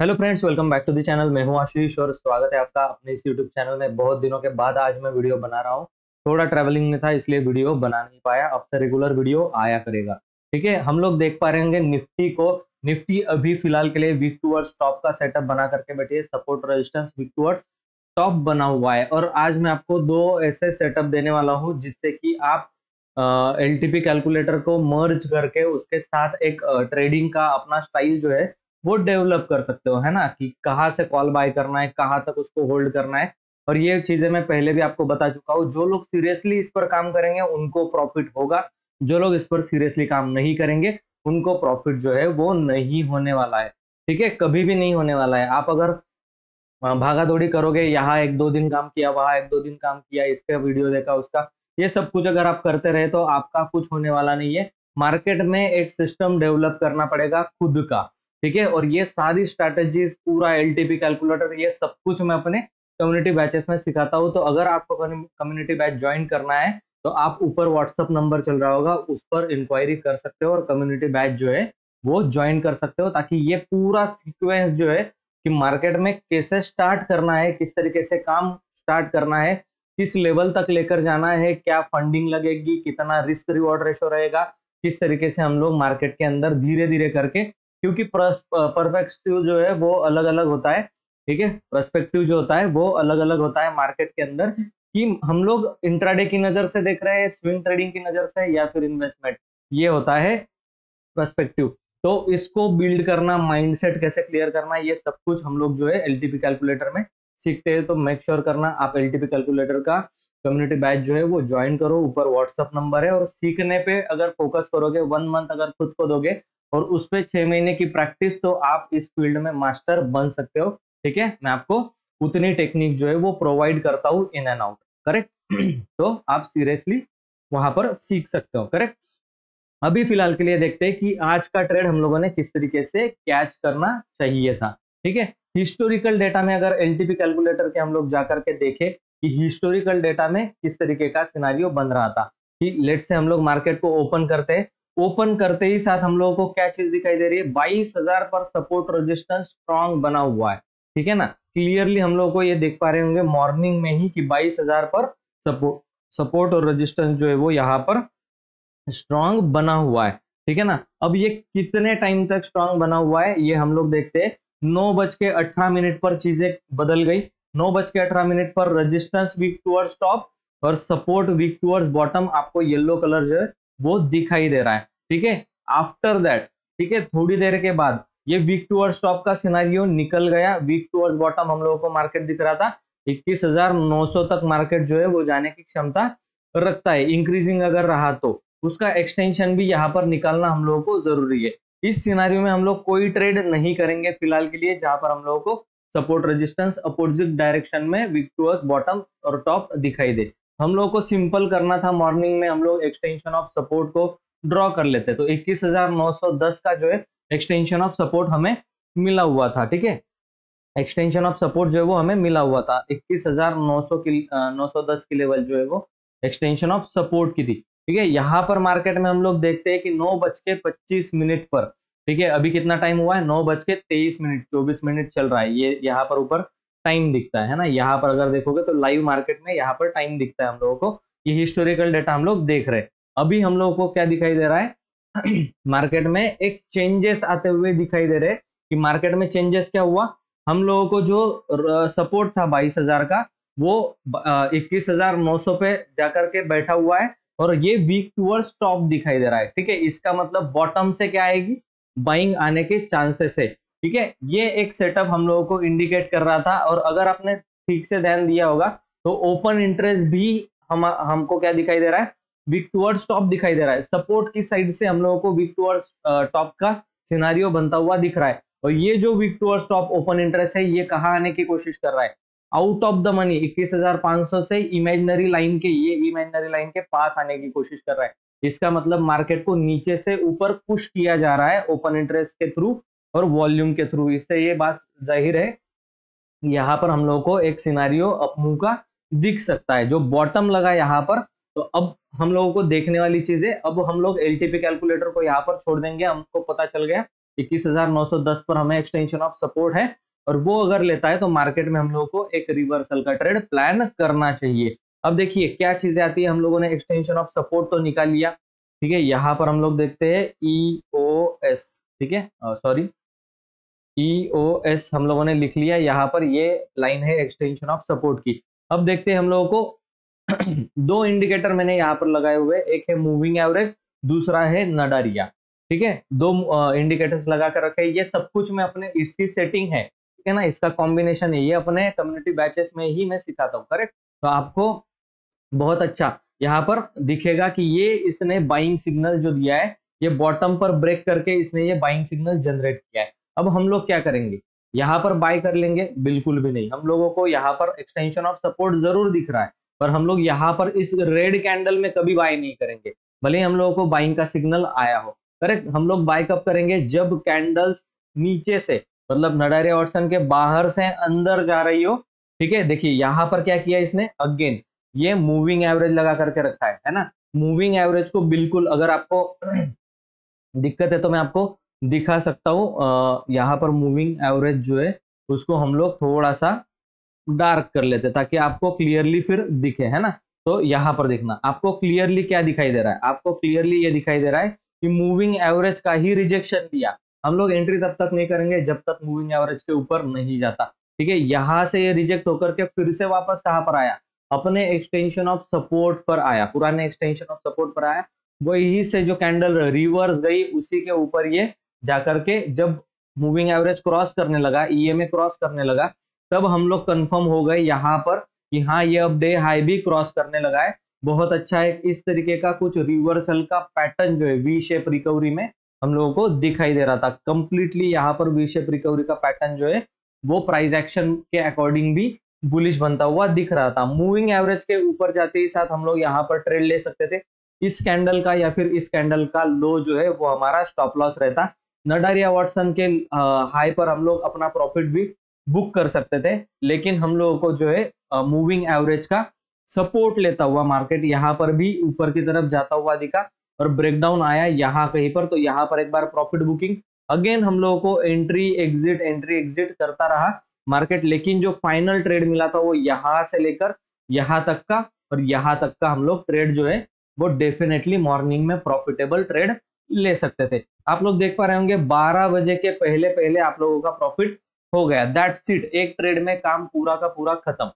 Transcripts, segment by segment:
Hello friends, welcome back to the channel. मैं हूं आशीष और स्वागत है आपका अपने इस यूट्यूब चैनल में। बहुत दिनों के बाद आज मैं वीडियो बना रहा हूं। थोड़ा ट्रैवलिंग में था इसलिए वीडियो बना नहीं पाया। अब से रेगुलर वीडियो आया करेगा। ठीक है, हम लोग देख पा रहे होंगे निफ्टी को। निफ्टी अभी फिलहाल के लिए वीक टूवर्ड्स टॉप का सेटअप बना करके बैठी है। Support resistance week towards top बना हुआ है। और आज मैं आपको दो ऐसे सेटअप देने वाला हूँ जिससे कि आप एलटीपी कैलकुलेटर को मर्ज करके उसके साथ एक ट्रेडिंग का अपना स्टाइल जो है वो डेवलप कर सकते हो, है ना, कि कहाँ से कॉल बाय करना है, कहाँ तक उसको होल्ड करना है। और ये चीजें मैं पहले भी आपको बता चुका हूँ। जो लोग सीरियसली इस पर काम करेंगे उनको प्रॉफिट होगा। जो लोग इस पर सीरियसली काम नहीं करेंगे उनको प्रॉफिट जो है वो नहीं होने वाला है। ठीक है, कभी भी नहीं होने वाला है। आप अगर भागा दौड़ी करोगे, यहाँ एक दो दिन काम किया, वहां एक दो दिन काम किया, इसका वीडियो देखा, उसका, ये सब कुछ अगर आप करते रहे तो आपका कुछ होने वाला नहीं है। मार्केट में एक सिस्टम डेवलप करना पड़ेगा खुद का। ठीक है, और ये सारी स्ट्रैटेजीज, पूरा एलटीपी कैलकुलेटर, ये सब कुछ मैं अपने कम्युनिटी बैचेस में सिखाता हूँ। तो अगर आपको कम्युनिटी बैच ज्वाइन करना है तो आप ऊपर व्हाट्सअप नंबर चल रहा होगा, उस पर इंक्वायरी कर सकते हो और कम्युनिटी बैच जो है वो ज्वाइन कर सकते हो, ताकि ये पूरा सीक्वेंस जो है कि मार्केट में कैसे स्टार्ट करना है, किस तरीके से काम स्टार्ट करना है, किस लेवल तक लेकर जाना है, क्या फंडिंग लगेगी, कितना रिस्क रिवॉर्ड रेशो रहेगा, किस तरीके से हम लोग मार्केट के अंदर धीरे धीरे करके, क्योंकि पर्सपेक्टिव जो है वो अलग अलग होता है। ठीक है, पर्सपेक्टिव जो होता है वो अलग अलग होता है मार्केट के अंदर, कि हम लोग इंट्राडे की नजर से देख रहे हैं, स्विंग ट्रेडिंग की नजर से, या फिर इन्वेस्टमेंट, ये होता है पर्सपेक्टिव। तो इसको बिल्ड करना, माइंडसेट कैसे क्लियर करना, ये सब कुछ हम लोग जो है एलटीपी कैलकुलेटर में सीखते हैं। तो मेक श्योर करना आप एलटीपी कैलकुलेटर का कम्युनिटी बैच जो है वो ज्वाइन करो। ऊपर व्हाट्सअप नंबर है। और सीखने पे अगर फोकस करोगे, 1 मंथ अगर खुद को दोगे और उस पे 6 महीने की प्रैक्टिस, तो आप इस फील्ड में मास्टर बन सकते हो। ठीक है, मैं आपको उतनी टेक्निक जो है वो प्रोवाइड करता हूँ इन एंड आउट। करेक्ट। तो आप सीरियसली वहां पर सीख सकते हो। करेक्ट। अभी फिलहाल के लिए देखते हैं कि आज का ट्रेड हम लोगों ने किस तरीके से कैच करना चाहिए था। ठीक है, हिस्टोरिकल डेटा में अगर एलटीपी कैलकुलेटर के हम लोग जाकर के देखें कि हिस्टोरिकल डेटा में किस तरीके का सिनारियो बन रहा था, कि लेट से हम लोग मार्केट को ओपन करते हैं, ओपन करते ही साथ हम लोगों को क्या चीज दिखाई दे रही है, 22,000 पर सपोर्ट रेजिस्टेंस स्ट्रॉन्ग बना हुआ है। ठीक है ना, क्लियरली हम लोग को ये देख पा रहे होंगे मॉर्निंग में ही कि 22,000 पर सपोर्ट और रेजिस्टेंस जो है वो यहाँ पर स्ट्रांग बना हुआ है। ठीक है ना, अब ये कितने टाइम तक स्ट्रांग बना हुआ है ये हम लोग देखते हैं। 9:18 पर चीजें बदल गई। 9:18 पर रेजिस्टेंस वीक टूवर्ड्स टॉप और सपोर्ट वीक टूवर्ड्स बॉटम, आपको येलो कलर जो है वो दिखाई दे रहा है। ठीक है, आफ्टर दैट, ठीक है, थोड़ी देर के बाद ये वीक टूवर्ड्स टॉप का सिनारियो निकल गया। वीक टूवर्ड्स बॉटम हम लोगों को मार्केट दिख रहा था 21,900 तक मार्केट जो है वो जाने की क्षमता रखता है, इंक्रीजिंग अगर रहा तो उसका एक्सटेंशन भी यहाँ पर निकालना हम लोगों को जरूरी है। इस सिनारियो में हम लोग कोई ट्रेड नहीं करेंगे फिलहाल के लिए, जहां पर हम लोगों को सपोर्ट रेजिस्टेंस अपोजिट डायरेक्शन में वीक टूवर्ड्स बॉटम और टॉप दिखाई दे। हम लोगों को सिंपल करना था, मॉर्निंग में हम लोग एक्सटेंशन ऑफ सपोर्ट को ड्रॉ कर लेते, तो 21,910 का जो है एक्सटेंशन ऑफ सपोर्ट हमें मिला हुआ था। ठीक है, एक्सटेंशन ऑफ सपोर्ट जो है वो हमें मिला हुआ था 21,900 की 910 की लेवल जो है वो एक्सटेंशन ऑफ सपोर्ट की थी। ठीक है, यहाँ पर मार्केट में हम लोग देखते हैं कि 9:25 पर, ठीक है, अभी कितना टाइम हुआ है, 9:23, 24 मिनट चल रहा है। ये यहाँ पर ऊपर टाइम दिखता है ना, यहाँ पर अगर देखोगे तो लाइव मार्केट में यहाँ पर टाइम दिखता है हम लोगों को। ये हिस्टोरिकल डेटा हम लोग देख रहे हैं। अभी हम लोगों को क्या दिखाई दे रहा है मार्केट में एक चेंजेस आते हुए दिखाई दे रहे हैं। कि मार्केट में चेंजेस क्या हुआ, हम लोगों को जो सपोर्ट था 22,000 का, वो 21,900 पे जाकर के बैठा हुआ है और ये वीक टूवर्ड्स टॉप दिखाई दे रहा है। ठीक है, इसका मतलब बॉटम से क्या आएगी, बाइंग आने के चांसेस है। ठीक है, ये एक सेटअप हम लोगों को इंडिकेट कर रहा था। और अगर आपने ठीक से ध्यान दिया होगा तो ओपन इंटरेस्ट भी हमको क्या दिखाई दे रहा है, वीक टूवर्ड्स टॉप दिखाई दे रहा है। सपोर्ट की साइड से हम लोगों को वीक टूवर्ड्स टॉप का सिनारियो बनता हुआ दिख रहा है। और ये जो week towards top open interest है, ये कहाँ आने की कोशिश कर रहा है, आउट ऑफ द मनी 21,500 से इमेजिनरी लाइन के, ये इमेजिनरी लाइन के पास आने की कोशिश कर रहा है। इसका मतलब मार्केट को नीचे से ऊपर पुश किया जा रहा है ओपन इंटरेस्ट के थ्रू और वॉल्यूम के थ्रू। इससे ये बात जाहिर है, यहाँ पर हम लोगों को एक सिनारियो अपमूव का दिख सकता है, जो बॉटम लगा यहाँ पर। तो अब हम लोगों को देखने वाली चीज है, अब हम लोग एलटीपी कैलकुलेटर को यहाँ पर छोड़ देंगे। हमको पता चल गया 21,910 पर हमें एक्सटेंशन ऑफ सपोर्ट है, और वो अगर लेता है तो मार्केट में हम लोगों को एक रिवर्सल का ट्रेड प्लान करना चाहिए। अब देखिए क्या चीजें आती है, हम लोगों ने एक्सटेंशन ऑफ सपोर्ट तो निकाल लिया, ठीक है। यहाँ पर हम लोग देखते हैं EOS, ठीक है, सॉरी EOS हम लोगों ने लिख लिया, यहाँ पर ये लाइन है एक्सटेंशन ऑफ सपोर्ट की। अब देखते हैं हम लोगों को दो इंडिकेटर मैंने यहाँ पर लगाए हुए, एक है मूविंग एवरेज, दूसरा है नडारिया, ठीक है। दो इंडिकेटर्स लगा कर रखे, ये सब कुछ मैं अपने इसकी सेटिंग है, ठीक है ना, इसका कॉम्बिनेशन है, ये अपने कम्युनिटी बैचेस में ही मैं सिखाता हूँ, करेक्ट। तो आपको बहुत अच्छा यहाँ पर दिखेगा कि ये इसने बाइंग सिग्नल जो दिया है, ये बॉटम पर ब्रेक करके इसने ये बाइंग सिग्नल जनरेट किया है। अब हम लोग क्या करेंगे, यहाँ पर बाय कर लेंगे? बिल्कुल भी नहीं, हम लोगों को यहाँ पर एक्सटेंशन ऑफ सपोर्ट जरूर दिख रहा है, पर हम लोग यहाँ पर इस रेड कैंडल में कभी बाय नहीं करेंगे, भले ही हम लोगों को बाइंग का सिग्नल आया हो, करेक्ट। हम लोग बाय कब करेंगे, जब कैंडल्स नीचे से, मतलब नडारिया वाटसन के बाहर से अंदर जा रही हो, ठीक है। देखिए यहाँ पर क्या किया इसने, अगेन ये मूविंग एवरेज लगा करके रखा है ना। मूविंग एवरेज को बिल्कुल, अगर आपको दिक्कत है तो मैं आपको दिखा सकता हूँ। यहाँ पर मूविंग एवरेज जो है उसको हम लोग थोड़ा सा डार्क कर लेते ताकि आपको क्लियरली फिर दिखे, है ना। तो यहाँ पर देखना, आपको क्लियरली क्या दिखाई दे रहा है, आपको क्लियरली ये दिखाई दे रहा है कि मूविंग एवरेज का ही रिजेक्शन दिया। हम लोग एंट्री तब तक नहीं करेंगे जब तक मूविंग एवरेज के ऊपर नहीं जाता, ठीक है। यहाँ से ये रिजेक्ट होकर के फिर से वापस कहाँ पर आया, अपने एक्सटेंशन ऑफ सपोर्ट पर आया, पुराने एक्सटेंशन ऑफ सपोर्ट पर आया। वही से जो कैंडल रिवर्स गई उसी के ऊपर ये जाकर के जब मूविंग एवरेज क्रॉस करने लगा, EMA क्रॉस करने लगा, तब हम लोग कंफर्म हो गए यहाँ पर कि हाँ ये अब डे हाई भी क्रॉस करने लगा है। बहुत अच्छा है, इस तरीके का कुछ रिवर्सल का पैटर्न जो है वी शेप रिकवरी में हम लोगों को दिखाई दे रहा था। कंप्लीटली यहाँ पर वी शेप रिकवरी का पैटर्न जो है वो प्राइस एक्शन के अकॉर्डिंग भी बुलिश बनता हुआ दिख रहा था। मूविंग एवरेज के ऊपर जाते ही साथ हम लोग यहाँ पर ट्रेड ले सकते थे। इस कैंडल का या फिर इस कैंडल का लो जो है वो हमारा स्टॉप लॉस रहता। नडारिया वाटसन के हाई पर हम लोग अपना प्रॉफिट भी बुक कर सकते थे, लेकिन हम लोगों को जो है मूविंग एवरेज का सपोर्ट लेता हुआ मार्केट यहाँ पर भी ऊपर की तरफ जाता हुआ दिखा और ब्रेकडाउन आया यहाँ कहीं पर, तो यहाँ पर एक बार प्रॉफिट बुकिंग, अगेन हम लोगों को एंट्री एग्जिट करता रहा मार्केट। लेकिन जो फाइनल ट्रेड मिला था वो यहाँ से लेकर यहाँ तक का, और यहाँ तक का हम लोग ट्रेड जो है वो डेफिनेटली मॉर्निंग में प्रॉफिटेबल ट्रेड ले सकते थे। आप लोग देख पा रहे होंगे 12 बजे के पहले पहले आप लोगों का प्रॉफिट हो गया, दैट्स इट। एक ट्रेड में काम पूरा का पूरा खत्म।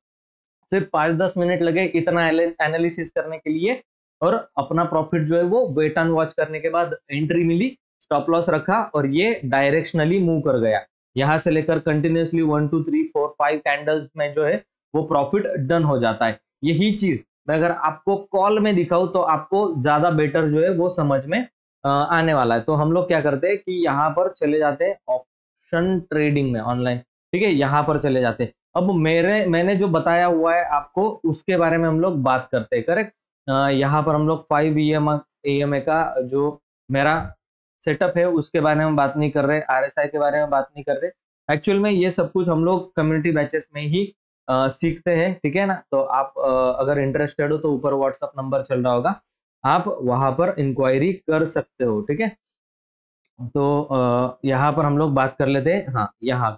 सिर्फ 5-10 मिनट लगे इतना एनालिसिस करने के लिए, और अपना प्रॉफिट जो है वो वेट एंड वॉच करने के बाद एंट्री मिली, स्टॉप लॉस रखा और ये डायरेक्शनली मूव कर गया। यहाँ से लेकर कंटिन्यूसली 1 2 3 4 5 कैंडल्स में जो है वो प्रॉफिट डन हो जाता है। यही चीज मैं अगर आपको कॉल में दिखाऊं तो आपको ज्यादा बेटर जो है वो समझ में आने वाला है। तो हम लोग क्या करते हैं कि यहाँ पर चले जाते हैं ऑप्शन ट्रेडिंग में ऑनलाइन, ठीक है, यहाँ पर चले जाते हैं। अब मैंने जो बताया हुआ है आपको उसके बारे में हम लोग बात करते हैं, करेक्ट। यहाँ पर हम लोग 5 EMA का जो मेरा सेटअप है उसके बारे में बात नहीं कर रहे, RSI के बारे में बात नहीं कर रहे। एक्चुअल में ये सब कुछ हम लोग कम्युनिटी बैचेस में ही सीखते हैं, ठीक है ना। तो आप अगर इंटरेस्टेड हो तो ऊपर व्हाट्सअप नंबर चल रहा होगा, आप वहां पर इंक्वायरी कर सकते हो, ठीक है। तो यहाँ पर हम लोग बात कर लेते हैं, हाँ यहाँ,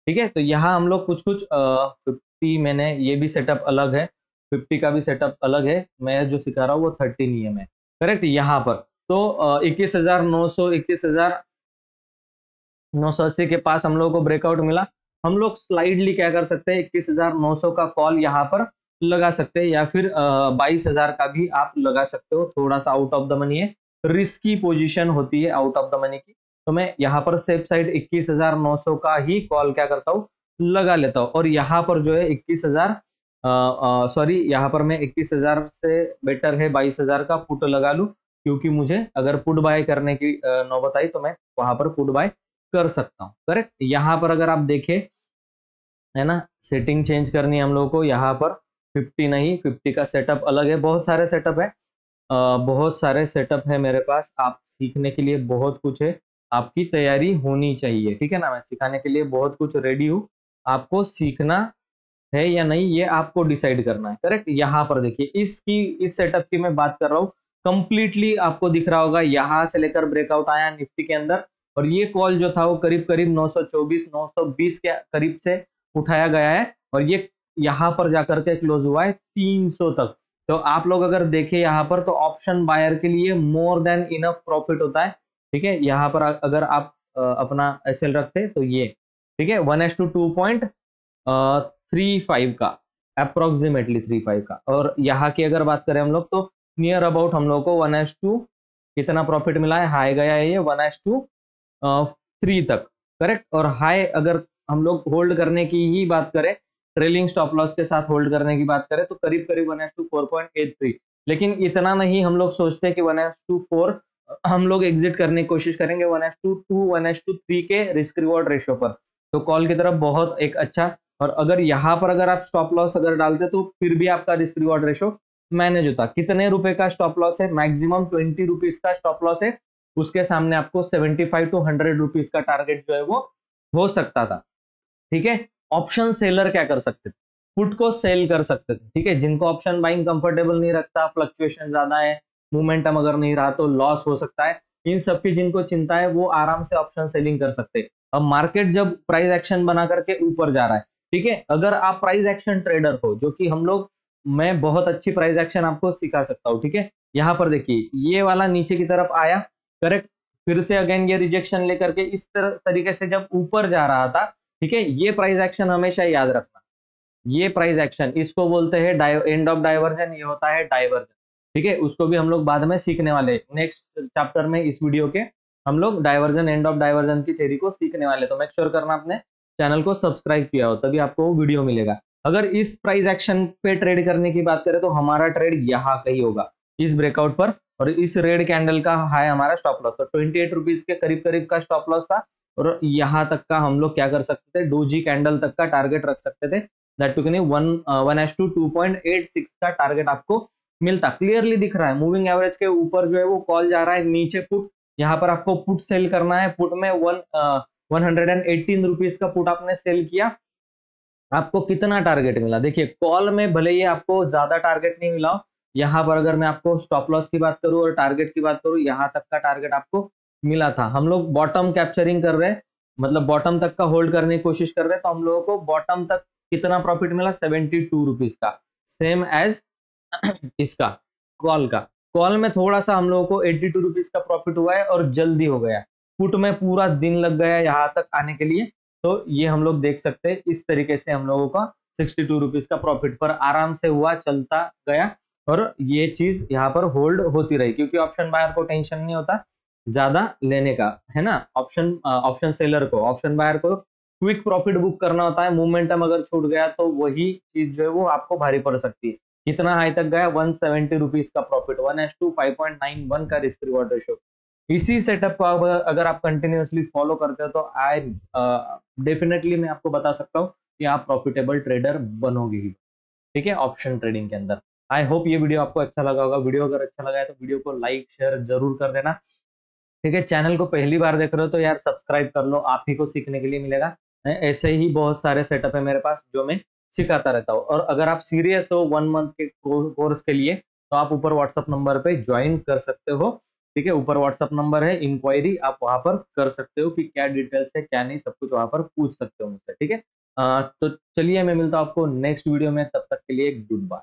ठीक है। तो यहाँ हम लोग कुछ 50, मैंने ये भी सेटअप अलग है, 50 का भी सेटअप अलग है, मैं जो सिखा रहा हूँ वो 13 EM है, करेक्ट। यहाँ पर तो 21,980 के पास हम लोगों को ब्रेकआउट मिला। हम लोग स्लाइडली क्या कर सकते हैं, 21,900 का कॉल यहाँ पर लगा सकते हैं, या फिर 22,000 का भी आप लगा सकते हो। थोड़ा सा आउट ऑफ द मनी है, रिस्की पोजीशन होती है आउट ऑफ द मनी की, तो मैं यहाँ पर सेफ साइड 21,900 का ही कॉल क्या करता हूँ, लगा लेता हूँ। और यहाँ पर जो है 21,000 सॉरी, यहाँ पर मैं 21,000 से बेटर है 22,000 का पुट लगा लूँ, क्योंकि मुझे अगर पुट बाय करने की नौबत आई तो मैं वहां पर पुट बाय कर सकता हूँ, करेक्ट। यहाँ पर अगर आप देखें, है ना, सेटिंग चेंज करनी है हम लोगों को, यहाँ पर 50 नहीं, 50 का सेटअप अलग है। बहुत सारे सेटअप है, बहुत सारे सेटअप है मेरे पास, आप सीखने के लिए बहुत कुछ है, आपकी तैयारी होनी चाहिए, ठीक है ना। मैं सिखाने के लिए बहुत कुछ रेडी हूँ, आपको सीखना है या नहीं ये आपको डिसाइड करना है, करेक्ट। यहाँ पर देखिए इस सेटअप की मैं बात कर रहा हूँ, कंप्लीटली आपको दिख रहा होगा, यहाँ से लेकर ब्रेकआउट आया निफ्टी के अंदर और ये कॉल जो था वो करीब करीब 924 920 के करीब से उठाया गया है, और ये यहाँ पर जाकर के क्लोज हुआ है 300 तक। तो आप लोग अगर देखें यहाँ पर, तो ऑप्शन बायर के लिए मोर देन इनफ प्रॉफिट होता है। ठीक है, यहाँ पर अगर आप अपना एसएल रखते तो ये, ठीक है, 1:2.35 का, अप्रोक्सीमेटली 35 का। और यहाँ की अगर बात करें हम लोग, तो नियर अबाउट हम लोग को 1:2 कितना प्रॉफिट मिला है, हाई गया है ये 1:3 तक, करेक्ट। और हाई अगर हम लोग होल्ड करने की ही बात करें, ट्रेलिंग स्टॉप लॉस के साथ होल्ड करने की बात करें, तो करीब करीब 1:4.83। लेकिन इतना नहीं हम लोग सोचते कि 1:4 हम लोग एग्जिट करने की कोशिश करेंगे 1:2 1:3 के रिस्क रिवॉर्ड रेशियो पर। तो कॉल की तरफ बहुत एक अच्छा, और अगर यहाँ पर अगर आप स्टॉप लॉस अगर डालते तो फिर भी आपका रिस्क रिवॉर्ड रेशियो मैनेज होता। कितने रुपए का स्टॉप लॉस है, मैक्सिमम 20 रुपीज का स्टॉप लॉस है, उसके सामने आपको 75 टू 100 रुपीज का टारगेट जो है वो हो सकता था। ठीक है, ऑप्शन सेलर क्या कर सकते थे, पुट को सेल कर सकते थे। ठीक है, जिनको ऑप्शन बाइंग कंफर्टेबल नहीं रखता, फ्लक्चुएशन ज्यादा है, मोमेंटम अगर नहीं रहा तो लॉस हो सकता है, इन सबकी जिनको चिंता है वो आराम से ऑप्शन सेलिंग कर सकते हैं। अब मार्केट जब प्राइस एक्शन बना करके ऊपर जा रहा है, ठीक है, अगर आप प्राइस एक्शन ट्रेडर हो, जो कि हम लोग, मैं बहुत अच्छी प्राइस एक्शन आपको सिखा सकता हूँ। ठीक है, यहाँ पर देखिए ये वाला नीचे की तरफ आया, करेक्ट, फिर से अगेन ये रिजेक्शन लेकर के इस तरीके से जब ऊपर जा रहा था, ठीक है, ये प्राइस एक्शन हमेशा याद रखना, ये प्राइस एक्शन इसको बोलते हैं एंड ऑफ डाइवर्जन, ये होता है डाइवर्जन। ठीक है, उसको भी हम लोग बाद में सीखने वाले, नेक्स्ट चैप्टर में इस वीडियो के हम लोग डाइवर्जन, एंड ऑफ डाइवर्जन की थ्योरी को सीखने वाले। तो मेक श्योर करना अपने चैनल को सब्सक्राइब किया हो, तभी आपको वो वीडियो मिलेगा। अगर इस प्राइस एक्शन पे ट्रेड करने की बात करें तो हमारा ट्रेड यहाँ कहीं होगा, इस ब्रेकआउट पर, और इस रेड कैंडल का हाई हमारा स्टॉप लॉस, तो 28 रुपीज के करीब करीब का स्टॉप लॉस था, और यहाँ तक का हम लोग क्या कर सकते थे, डोजी कैंडल तक का टारगेट रख सकते थे, दैट टू 1:2.86 का टारगेट आपको मिलता, क्लियरली दिख रहा है। मूविंग एवरेज के ऊपर जो है वो कॉल जा रहा है, नीचे पुट, यहाँ पर आपको पुट सेल करना है, पुट में 118 रुपीज का पुट आपने सेल किया, आपको कितना टारगेट मिला, देखिए कॉल में भले ही आपको ज्यादा टारगेट नहीं मिला, यहाँ पर अगर मैं आपको स्टॉप लॉस की बात करूं और टारगेट की बात करूं, यहाँ तक का टारगेट आपको मिला था। हम लोग बॉटम कैप्चरिंग कर रहे हैं, मतलब बॉटम तक का होल्ड करने की कोशिश कर रहे हैं, तो हम लोगों को बॉटम तक कितना प्रॉफिट मिला, 72 रुपीज का, सेम एज इसका कॉल का। कॉल में थोड़ा सा हम लोगों को 82 रुपीज का प्रॉफिट हुआ है और जल्दी हो गया, पुट में पूरा दिन लग गया यहाँ तक आने के लिए। तो ये हम लोग देख सकते हैं, इस तरीके से हम लोगों का 62 रुपीज का प्रॉफिट पर आराम से हुआ, चलता गया, और ये चीज यहाँ पर होल्ड होती रही, क्योंकि ऑप्शन बायर को टेंशन नहीं होता ज्यादा लेने का, है ना। ऑप्शन सेलर को, ऑप्शन बायर को क्विक प्रॉफिट बुक करना होता है, मोमेंटम अगर छूट गया तो वही चीज जो है वो आपको भारी पड़ सकती है। कितना हाई तक गया, 170 रुपीज का प्रॉफिट, 1:5.91 का रिस्क रिवॉर्ड रेशियो। इसी सेटअप को अगर आप कंटिन्यूअसली फॉलो करते हो तो आई डेफिनेटली मैं आपको बता सकता हूँ कि आप प्रॉफिटेबल ट्रेडर बनोगे ही। ठीक है, ऑप्शन ट्रेडिंग के अंदर। आई होप ये वीडियो आपको अच्छा लगा होगा। वीडियो अगर अच्छा लगा है तो वीडियो को लाइक शेयर जरूर कर देना। ठीक है, चैनल को पहली बार देख रहे हो तो यार सब्सक्राइब कर लो, आप ही को सीखने के लिए मिलेगा। ऐसे ही बहुत सारे सेटअप है मेरे पास जो मैं सिखाता रहता हूँ। और अगर आप सीरियस हो 1 मंथ के कोर्स के लिए, तो आप ऊपर व्हाट्सअप नंबर पे ज्वाइन कर सकते हो। ठीक है, ऊपर व्हाट्सअप नंबर है, इंक्वायरी आप वहां पर कर सकते हो कि क्या डिटेल्स है क्या नहीं, सब कुछ वहां पर पूछ सकते हो मुझसे। ठीक है, तो चलिए मैं मिलता हूँ आपको नेक्स्ट वीडियो में, तब तक के लिए गुड बाय।